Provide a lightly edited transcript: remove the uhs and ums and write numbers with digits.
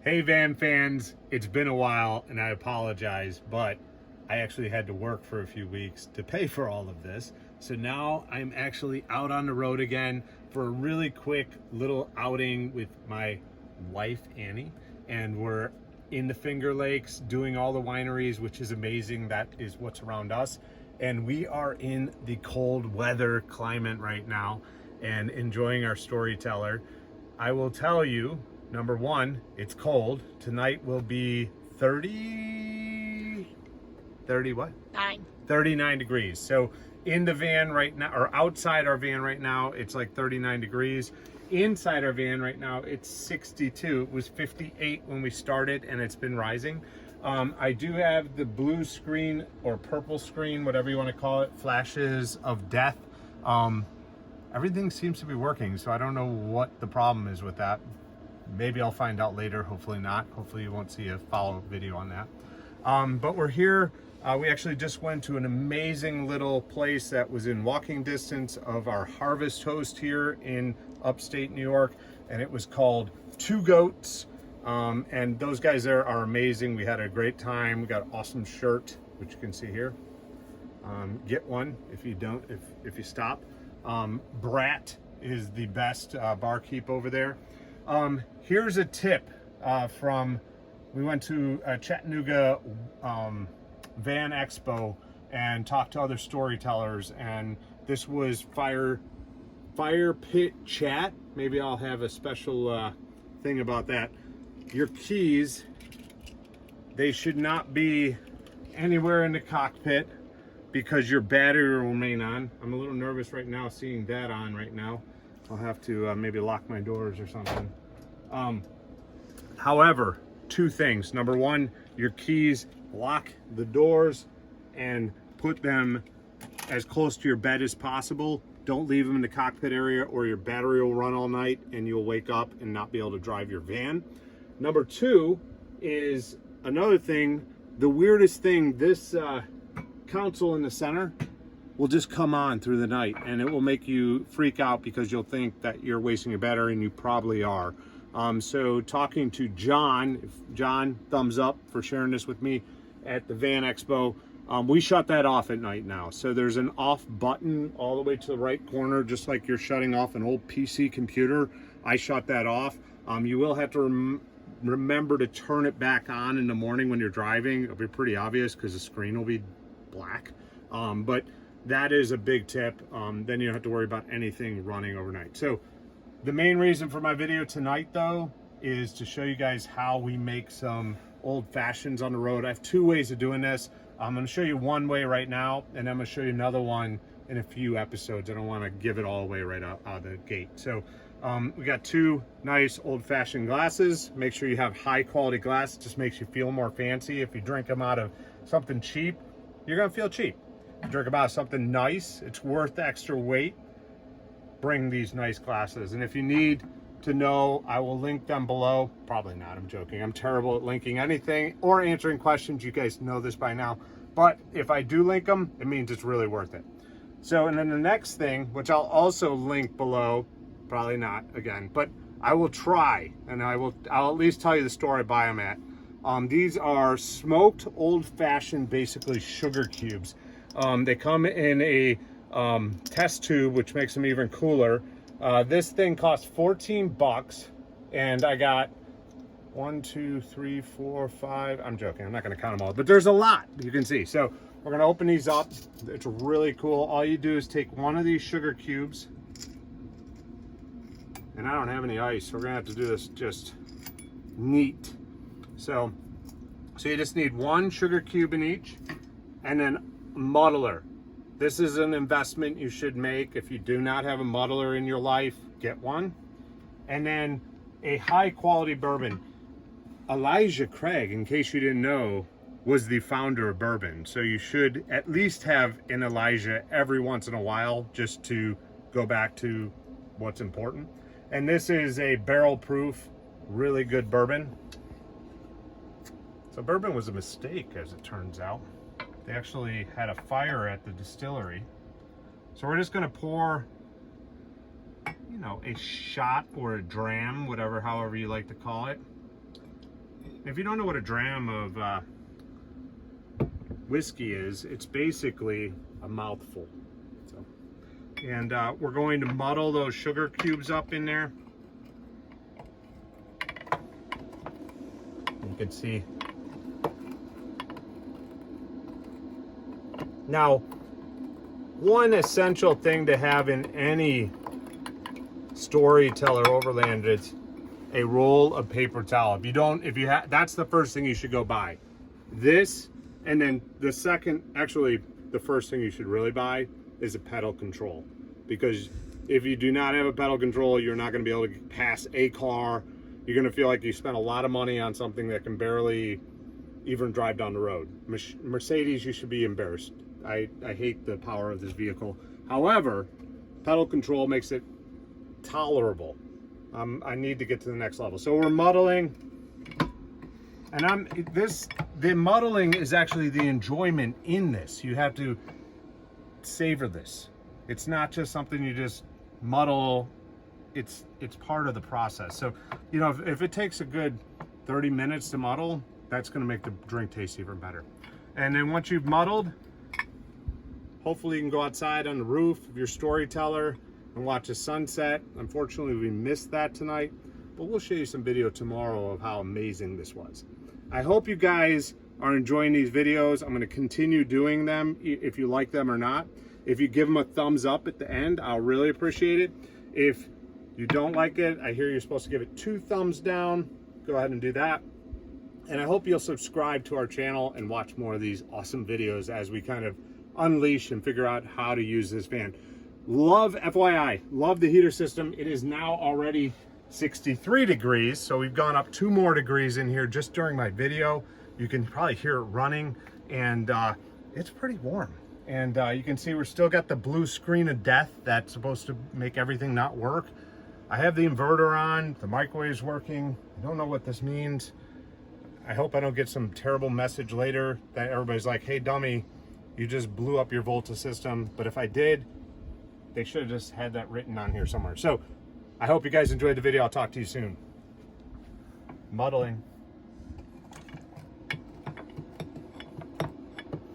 Hey van fans, it's been a while and I apologize, but I actually had to work for a few weeks to pay for all of this. So now I'm actually out on the road again for a really quick little outing with my wife, Annie. And we're in the Finger Lakes doing all the wineries, which is amazing. That is what's around us. And we are in the cold weather climate right now and enjoying our Storyteller. I will tell you, number one, it's cold. Tonight will be 30 what? 39 degrees. So in the van right now, or outside our van right now, it's like 39 degrees. Inside our van right now, it's 62. It was 58 when we started and it's been rising. I do have the blue screen or purple screen, whatever you want to call it, flashes of death. Everything seems to be working, so I don't know what the problem is with that. Maybe I'll find out later, hopefully not. Hopefully you won't see a follow-up video on that. But we're here. We actually just went to an amazing little place that was in walking distance of our harvest host here in upstate New York, and it was called Two Goats. And those guys there are amazing. We had a great time. We got an awesome shirt, which you can see here. Get one if you don't, if you stop. Brat is the best barkeep over there. Here's a tip from, we went to Chattanooga Van Expo and talked to other storytellers, and this was fire pit chat. Maybe I'll have a special thing about that. Your keys, they should not be anywhere in the cockpit because your battery will remain on. I'm a little nervous right now seeing that on right now. I'll have to maybe lock my doors or something. However, two things. Number one, your keys, lock the doors and put them as close to your bed as possible. Don't leave them in the cockpit area or your battery will run all night and you'll wake up and not be able to drive your van. Number two is another thing, the weirdest thing, this console in the center will just come on through the night and it will make you freak out because you'll think that you're wasting your battery, and you probably are. So talking to John, thumbs up for sharing this with me at the Van Expo. We shut that off at night now. So there's an off button all the way to the right corner, just like you're shutting off an old PC computer. I shut that off. You will have to remember to turn it back on in the morning when you're driving. It'll be pretty obvious because the screen will be black. But that is a big tip. Then you don't have to worry about anything running overnight. So the main reason for my video tonight, though, is to show you guys how we make some old fashions on the road. I have two ways of doing this. I'm going to show you one way right now, and I'm going to show you another one in a few episodes. I don't want to give it all away right out of the gate. So we got two nice old-fashioned glasses. Make sure you have high-quality glass. It just makes you feel more fancy. If you drink them out of something cheap, you're going to feel cheap. If you drink them out of something nice, it's worth the extra weight. Bring these nice glasses. And if you need to know, I will link them below. Probably not, I'm joking. I'm terrible at linking anything or answering questions. You guys know this by now. But if I do link them, it means it's really worth it. So, and then the next thing, which I'll also link below, probably not again, but I will try, and I'll at least tell you the store I buy them at. These are smoked old-fashioned, basically sugar cubes. They come in a test tube, which makes them even cooler. This thing costs 14 bucks, and I got 1, 2, 3, 4, 5. I'm joking, I'm not going to count them all, but there's a lot you can see. So we're going to open these up. It's really cool. All you do is take one of these sugar cubes, and I don't have any ice, so we're going to have to do this just neat. So you just need one sugar cube in each, and then a muddler. This is an investment you should make. If you do not have a muddler in your life, get one. And then a high quality bourbon. Elijah Craig, in case you didn't know, was the founder of bourbon. So you should at least have an Elijah every once in a while, just to go back to what's important. And this is a barrel proof, really good bourbon. So bourbon was a mistake, as it turns out. They actually had a fire at the distillery. So we're just gonna pour, you know, a shot or a dram, however you like to call it. If you don't know what a dram of whiskey is, it's basically a mouthful. So, and we're going to muddle those sugar cubes up in there. You can see. Now, one essential thing to have in any Storyteller Overland is a roll of paper towel. That's the first thing you should go buy. This, and then the second, actually the first thing you should really buy is a pedal control. Because if you do not have a pedal control, you're not going to be able to pass a car. You're going to feel like you spent a lot of money on something that can barely even drive down the road. Mercedes, you should be embarrassed. I hate the power of this vehicle. However, pedal control makes it tolerable. I need to get to the next level. So we're muddling, and the muddling is actually the enjoyment in this. You have to savor this. It's not just something you just muddle. It's part of the process. So, you know, if it takes a good 30 minutes to muddle, that's going to make the drink taste even better. And then once you've muddled, hopefully you can go outside on the roof of your Storyteller and watch the sunset. Unfortunately, we missed that tonight, but we'll show you some video tomorrow of how amazing this was. I hope you guys are enjoying these videos. I'm going to continue doing them if you like them or not. If you give them a thumbs up at the end, I'll really appreciate it. If you don't like it, I hear you're supposed to give it 2 thumbs down. Go ahead and do that. And I hope you'll subscribe to our channel and watch more of these awesome videos as we kind of unleash and figure out how to use this fan. Love, FYI, love the heater system. It is now already 63 degrees, so we've gone up 2 more degrees in here just during my video. You can probably hear it running, and it's pretty warm. And you can see we're still got the blue screen of death that's supposed to make everything not work. I have the inverter on, the microwave's working. I don't know what this means. I hope I don't get some terrible message later that everybody's like, hey dummy, you just blew up your Volta system. But if I did, they should have just had that written on here somewhere. So I hope you guys enjoyed the video. I'll talk to you soon. Muddling.